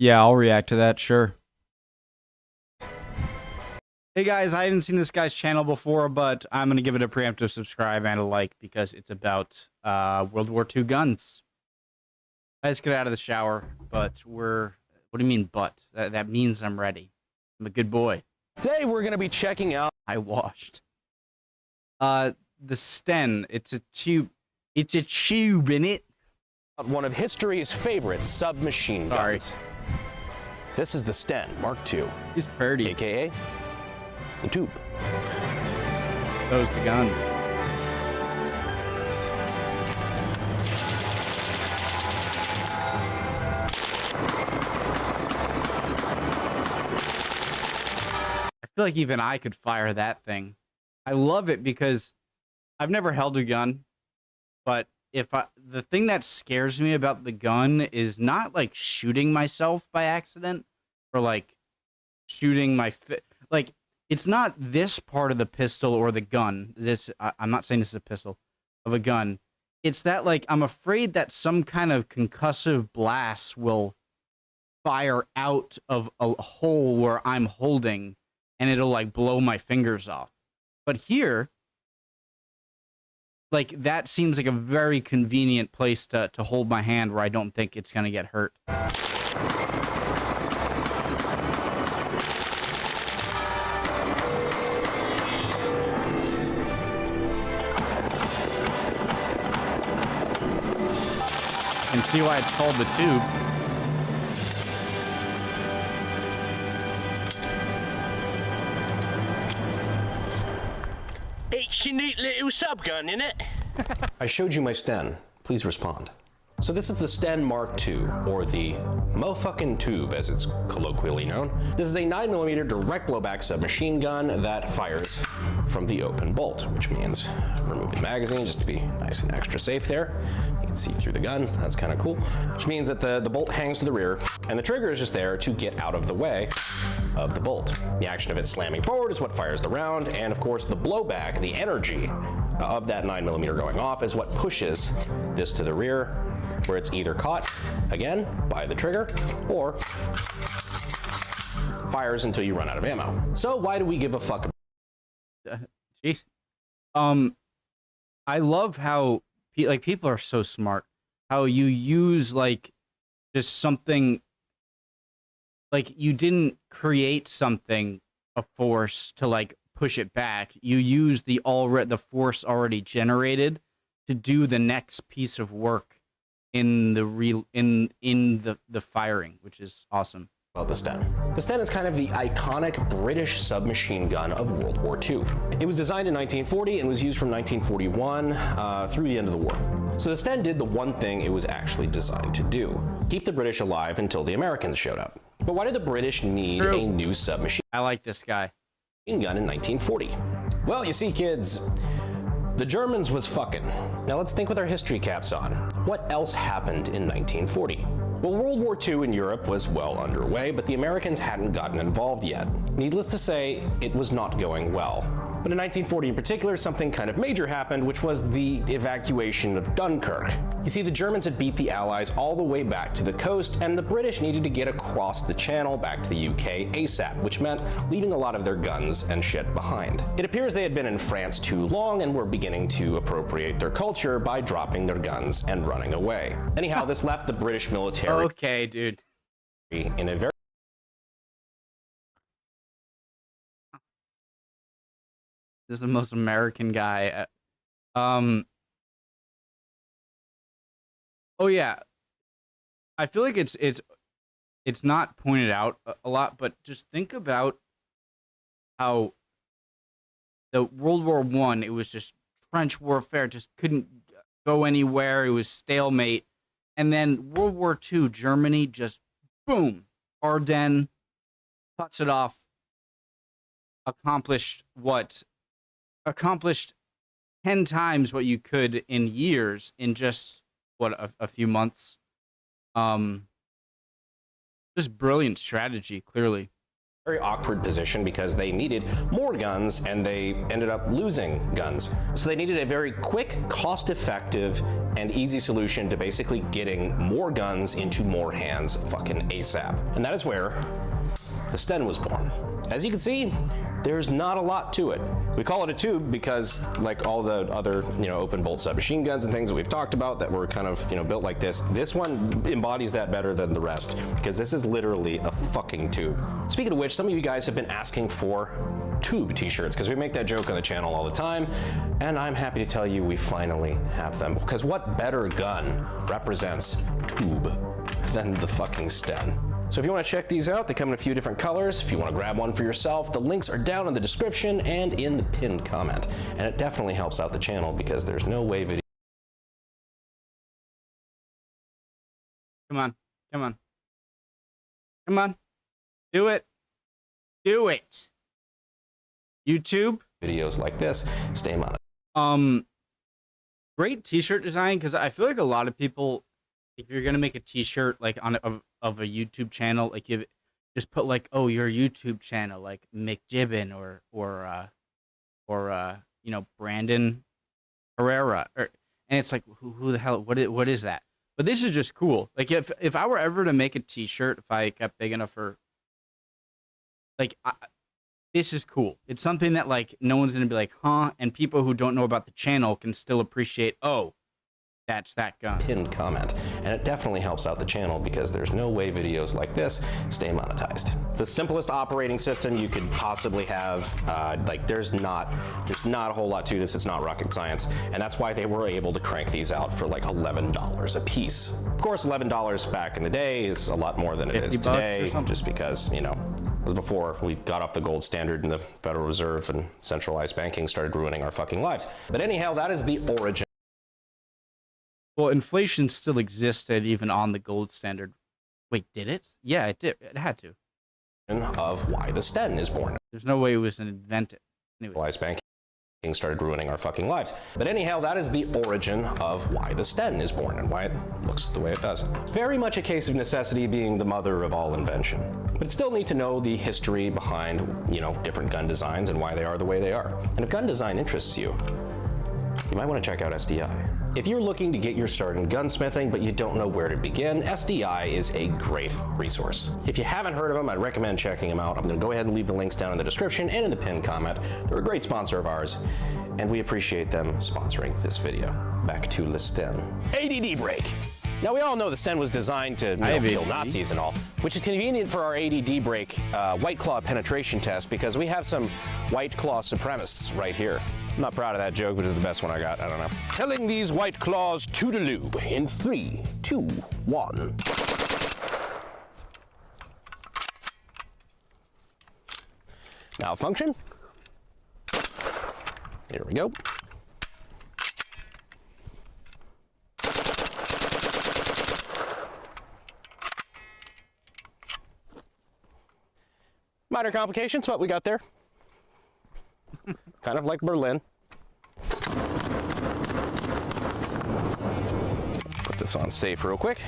Yeah, I'll react to that, sure. Hey guys, I haven't seen this guy's channel before, but I'm going to give it a preemptive subscribe and a like because it's about World War II guns. I just got out of the shower, but what do you mean, but? That means I'm ready. I'm a good boy. Today we're going to be checking out... I washed. The Sten, it's a tube, in it. One of history's favorite submachine guns. This is the Sten Mark II. He's pretty. AKA the Toob. That was the gun. I feel like even I could fire that thing. I love it because I've never held a gun, but the thing that scares me about the gun is not like shooting myself by accident or like shooting my like it's not this part of the pistol or the gun. I'm not saying this is a pistol of a gun. It's that like I'm afraid that some kind of concussive blast will fire out of a hole where I'm holding and it'll like blow my fingers off. But here, like, that seems like a very convenient place to hold my hand where I don't think it's going to get hurt. You can see why it's called the Toob. It's a neat little subgun, innit? I showed you my Sten. Please respond. So this is the Sten Mark II, or the motherfucking Toob, as it's colloquially known. This is a 9mm direct blowback submachine gun that fires from the open bolt, which means remove the magazine just to be nice and extra safe there. You can see through the gun, so that's kind of cool. Which means that the bolt hangs to the rear, and the trigger is just there to get out of the way of the bolt. The action of it slamming forward is what fires the round, and of course the blowback, the energy of that 9mm going off is what pushes this to the rear, where it's either caught, again, by the trigger, or fires until you run out of ammo. So why do we give a fuck? Jeez. I love how people are so smart. How you use like just something, like you didn't create something, a force to like push it back. You use the force already generated to do the next piece of work in the firing, which is awesome. About the Sten. The Sten is kind of the iconic British submachine gun of World War II. It was designed in 1940 and was used from 1941 through the end of the war. So the Sten did the one thing it was actually designed to do: keep the British alive until the Americans showed up. But why did the British need a new submachine I like this guy. gun in 1940? Well, you see, kids, the Germans was fucking. Now let's think with our history caps on. What else happened in 1940? Well, World War II in Europe was well underway, but the Americans hadn't gotten involved yet. Needless to say, it was not going well. But in 1940 in particular, something kind of major happened, which was the evacuation of Dunkirk. You see, the Germans had beat the Allies all the way back to the coast, and the British needed to get across the channel back to the UK ASAP, which meant leaving a lot of their guns and shit behind. It appears they had been in France too long and were beginning to appropriate their culture by dropping their guns and running away. Anyhow, this left the British military Okay, dude. in a very This is the most American guy. Oh yeah, I feel like it's not pointed out a lot, but just think about how the World War I, it was just trench warfare, just couldn't go anywhere. It was stalemate, and then World War II, Germany just boom, Ardennes, cuts it off, accomplished 10 times what you could in years in just a few months. Just brilliant strategy, clearly. very awkward position because they needed more guns and they ended up losing guns. So they needed a very quick, cost-effective, and easy solution to basically getting more guns into more hands fucking ASAP. And that is where the Sten was born. As you can see, there's not a lot to it. We call it a tube because, like all the other, open bolt submachine guns and things that we've talked about that were kind of, built like this one embodies that better than the rest because this is literally a fucking tube. Speaking of which, some of you guys have been asking for Toob t-shirts because we make that joke on the channel all the time, and I'm happy to tell you we finally have them because what better gun represents Toob than the fucking Sten? So if you want to check these out, they come in a few different colors. If you want to grab one for yourself, the links are down in the description and in the pinned comment. And it definitely helps out the channel because there's no way video. Come on. Come on. Come on. Do it. Do it. YouTube. Videos like this stay monetized. Great t-shirt design because I feel like a lot of people, if you're gonna make a t-shirt like of a YouTube channel, like you just put like, oh, your YouTube channel, like McJibbin or Brandon Herrera, and it's like who the hell, what is that? But this is just cool. Like if I were ever to make a t-shirt, if I got big enough for, like, this is cool. It's something that like no one's gonna be like, huh? And people who don't know about the channel can still appreciate, oh, that's that gun. Pinned comment, and it definitely helps out the channel because there's no way videos like this stay monetized. It's the simplest operating system you could possibly have. Like there's not a whole lot to this. It's not rocket science, and that's why they were able to crank these out for like $11 a piece. Of course, $11 back in the day is a lot more than it is today, just because it was before we got off the gold standard and the Federal Reserve and centralized banking started ruining our fucking lives. But anyhow, that is the origin. Well, inflation still existed even on the gold standard. Wait, did it? Yeah, it did. It had to. Of why the Sten is born. There's no way it was invented. Anyway. Banking started ruining our fucking lives. But anyhow, that is the origin of why the Sten is born and why it looks the way it does. Very much a case of necessity being the mother of all invention. But still need to know the history behind, different gun designs and why they are the way they are. And if gun design interests you, you might want to check out SDI. If you're looking to get your start in gunsmithing but you don't know where to begin, SDI is a great resource. If you haven't heard of them, I'd recommend checking them out. I'm going to go ahead and leave the links down in the description and in the pinned comment. They're a great sponsor of ours, and we appreciate them sponsoring this video. Back to the Sten. ADD break. Now, we all know the Sten was designed to kill Nazis and all, which is convenient for our ADD break White Claw penetration test because we have some White Claw supremacists right here. I'm not proud of that joke, but it's the best one I got. I don't know. Telling these White Claws toodaloo in 3, 2, 1. Malfunction. Here we go. Minor complications, what we got there. Kind of like Berlin. Put this on safe real quick.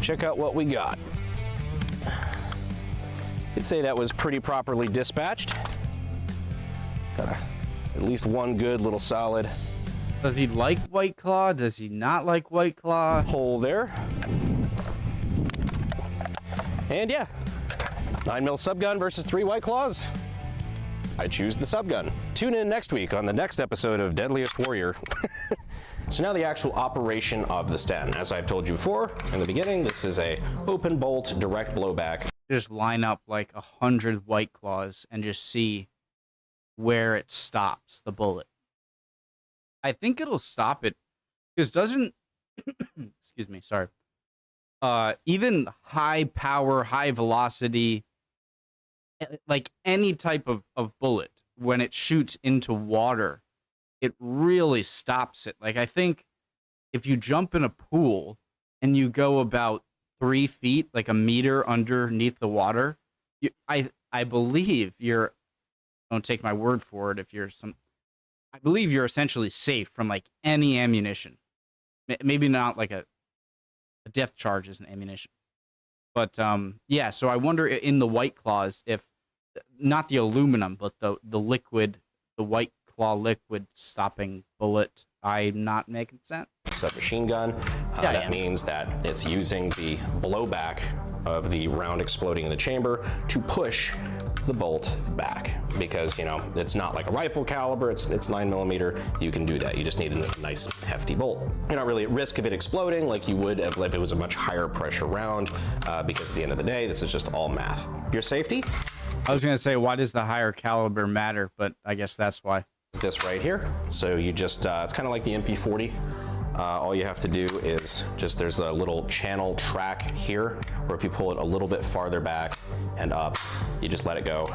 Check out what we got. I'd say that was pretty properly dispatched. Got at least one good little solid. Does he like White Claw? Does he not like White Claw? Hole there. And yeah, 9mm subgun versus 3 White Claws. I choose the subgun. Tune in next week on the next episode of Deadliest Warrior. So now the actual operation of the Sten. As I've told you before in the beginning, this is a open bolt direct blowback. Just line up like 100 White Claws and just see where it stops the bullet. I think it'll stop it because doesn't excuse me, sorry. Even high power, high velocity, like any type of bullet, when it shoots into water, it really stops it. Like, I think if you jump in a pool and you go about 3 feet, like a meter underneath the water, I believe you're, don't take my word for it, if you're I believe you're essentially safe from like any ammunition. Maybe not like a depth charge isn't ammunition, But yeah, so I wonder in the White Claws if not the aluminum, but the liquid, the White Claw liquid stopping bullet. I'm not making sense. Submachine gun. That means that it's using the blowback of the round exploding in the chamber to push the bolt back, because, you know, it's not like a rifle caliber, it's 9mm. You can do that. You just need a nice hefty bolt. You're not really at risk of it exploding like you would if it was a much higher pressure round, because at the end of the day, this is just all math. Your safety? I was gonna say, why does the higher caliber matter? But I guess that's why. This right here. So you just, it's kind of like the MP40. All you have to do is just, there's a little channel track here, where if you pull it a little bit farther back and up, you just let it go.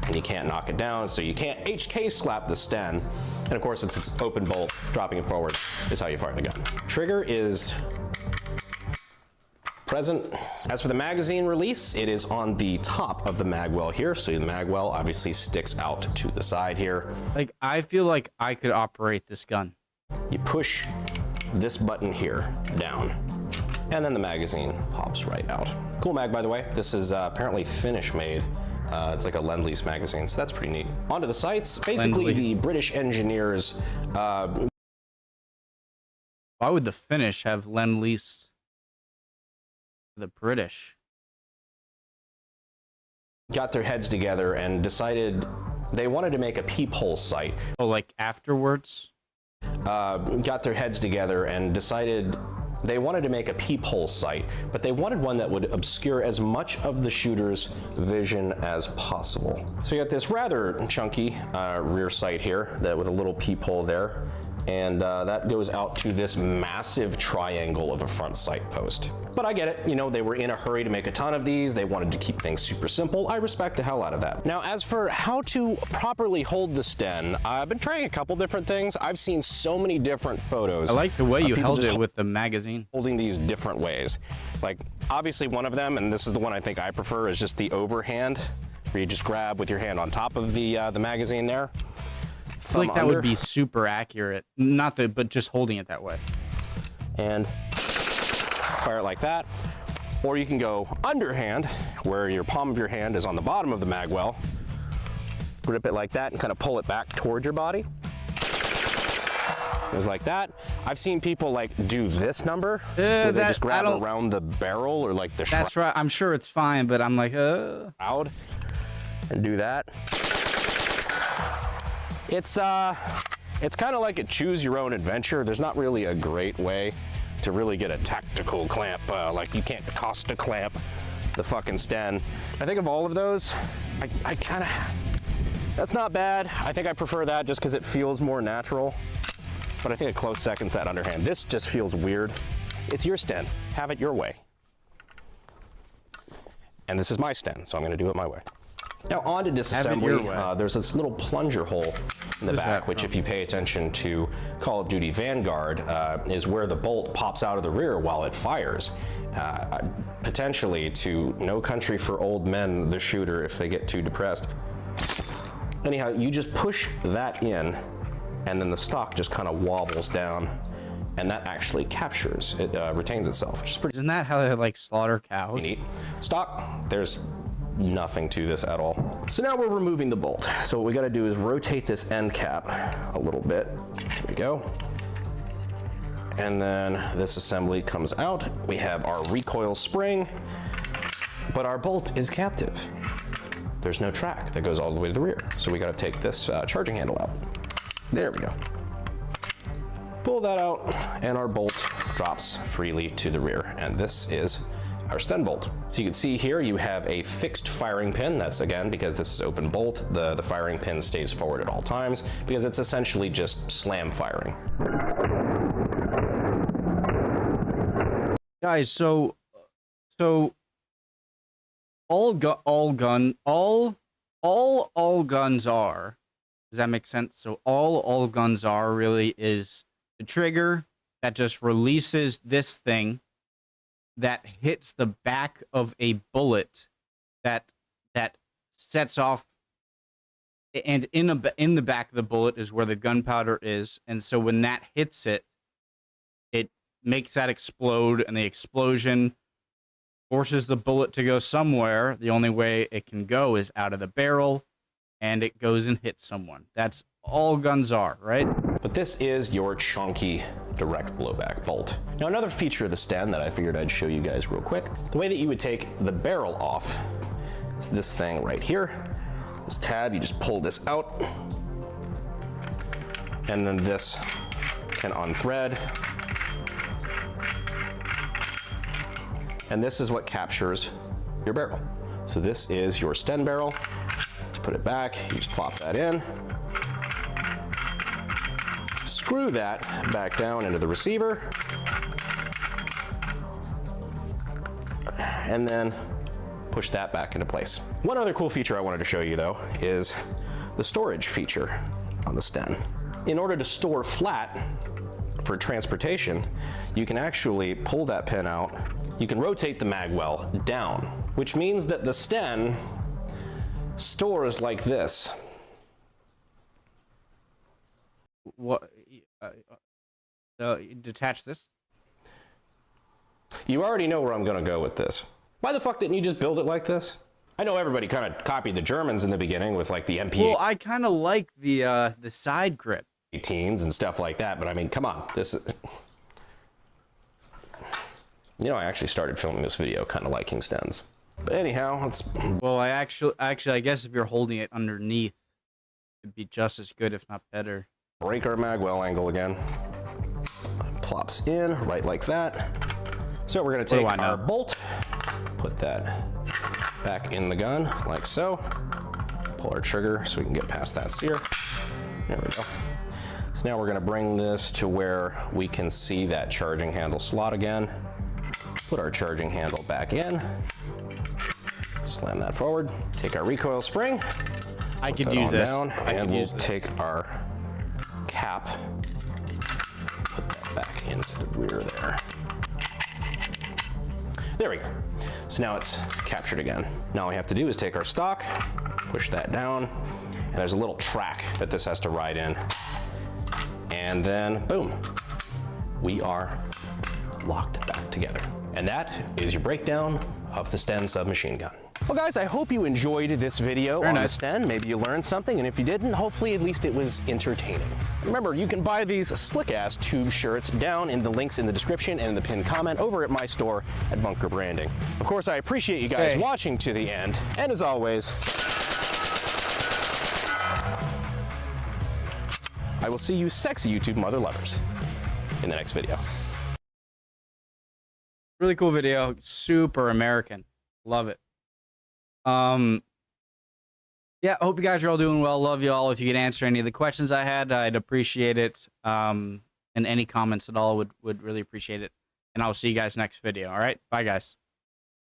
And you can't knock it down, so you can't HK slap the Sten. And of course, it's this open bolt, dropping it forward is how you fire the gun. Trigger is present. As for the magazine release, it is on the top of the magwell here. So the magwell obviously sticks out to the side here. Like, I feel like I could operate this gun. You push this button here down, and then the magazine pops right out. Cool mag, by the way. This is apparently Finnish made. It's like a Lend-Lease magazine, so that's pretty neat. Onto the sights. Basically, the British engineers. Why would the Finnish have Lend-Lease? The British got their heads together and decided they wanted to make a peephole sight. Oh, like afterwards? Got their heads together and decided they wanted to make a peephole sight, but they wanted one that would obscure as much of the shooter's vision as possible. So you got this rather chunky rear sight here with a little peephole there, and that goes out to this massive triangle of a front sight post. But I get it, you know, they were in a hurry to make a ton of these. They wanted to keep things super simple. I respect the hell out of that. Now, as for how to properly hold the Sten, I've been trying a couple different things. I've seen so many different photos. I like the way you held it with the magazine. Holding these different ways. Like, obviously one of them, and this is the one I think I prefer, is just the overhand, where you just grab with your hand on top of the magazine there. I feel like that would be super accurate. Not that, but just holding it that way. And fire it like that. Or you can go underhand, where your palm of your hand is on the bottom of the magwell. Grip it like that and kind of pull it back toward your body. It was like that. I've seen people like do this number, where they just grab around the barrel or like the That's right. I'm sure it's fine, but I'm like, shroud, and do that. It's kind of like a choose your own adventure. There's not really a great way to really get a tactical clamp. Like, you can't Costa clamp the fucking Sten. I think of all of those, I kind of, that's not bad. I think I prefer that just because it feels more natural. But I think a close second's that underhand. This just feels weird. It's your Sten. Have it your way. And this is my Sten, so I'm gonna do it my way. Now on to disassembly. There's this little plunger hole in the back, which if you pay attention to Call of Duty Vanguard, is where the bolt pops out of the rear while it fires. Potentially to No Country for Old Men, the shooter, if they get too depressed. Anyhow, you just push that in, and then the stock just kind of wobbles down, and that actually captures, it retains itself, which is pretty. Isn't that how they like slaughter cows? Neat. Stock, there's nothing to this at all. So now we're removing the bolt. So what we gotta do is rotate this end cap a little bit. There we go. And then this assembly comes out. We have our recoil spring, but our bolt is captive. There's no track that goes all the way to the rear. So we gotta take this charging handle out. There we go. Pull that out, and our bolt drops freely to the rear. And this is our Sten bolt. So you can see here you have a fixed firing pin. That's again because this is open bolt. The firing pin stays forward at all times because it's essentially just slam firing. Guys, so all guns are. Does that make sense? So all guns are really is the trigger that just releases this thing that hits the back of a bullet that sets off, and in the back of the bullet is where the gunpowder is, and so when that hits it, it makes that explode, and the explosion forces the bullet to go somewhere. The only way it can go is out of the barrel, and it goes and hits someone. That's all guns are, right? But this is your chunky direct blowback bolt. Now another feature of the Sten that I figured I'd show you guys real quick, the way that you would take the barrel off is this thing right here. This tab, you just pull this out, and then this can unthread. And this is what captures your barrel. So this is your Sten barrel. To put it back, you just plop that in. Screw that back down into the receiver. And then push that back into place. One other cool feature I wanted to show you though is the storage feature on the Sten. In order to store flat for transportation, you can actually pull that pin out. You can rotate the mag well down, which means that the Sten stores like this. What? Detach this. You already know where I'm gonna go with this. Why the fuck didn't you just build it like this? I know everybody kind of copied the Germans in the beginning with like the MP. Well, I kind of like the side grip. 18s and stuff like that, but I mean, come on, this is... You know, I actually started filming this video kind of liking Stens. But anyhow, it's... Well, I guess if you're holding it underneath, it'd be just as good, if not better. Break our mag well angle again. Plops in, right like that. So we're gonna take our bolt, put that back in the gun, like so. Pull our trigger so we can get past that sear. There we go. So now we're gonna bring this to where we can see that charging handle slot again. Put our charging handle back in. Slam that forward. Take our recoil spring. I could use this. And we'll take our cap, put that back into the rear there. There we go. So now it's captured again. Now all we have to do is take our stock, push that down, and there's a little track that this has to ride in. And then, boom, we are locked back together. And that is your breakdown of the Sten submachine gun. Well guys, I hope you enjoyed this video on the Sten. Maybe you learned something, and if you didn't, hopefully at least it was entertaining. Remember, you can buy these slick-ass Toob shirts down in the links in the description and in the pinned comment over at my store at Bunker Branding. Of course, I appreciate you guys watching to the end, and as always, I will see you sexy YouTube mother lovers in the next video. Really cool video. Super American. Love it. Yeah, I hope you guys are all doing well. Love you all. If you could answer any of the questions I had, I'd appreciate it. And any comments at all would really appreciate it. And I'll see you guys next video. All right? Bye, guys.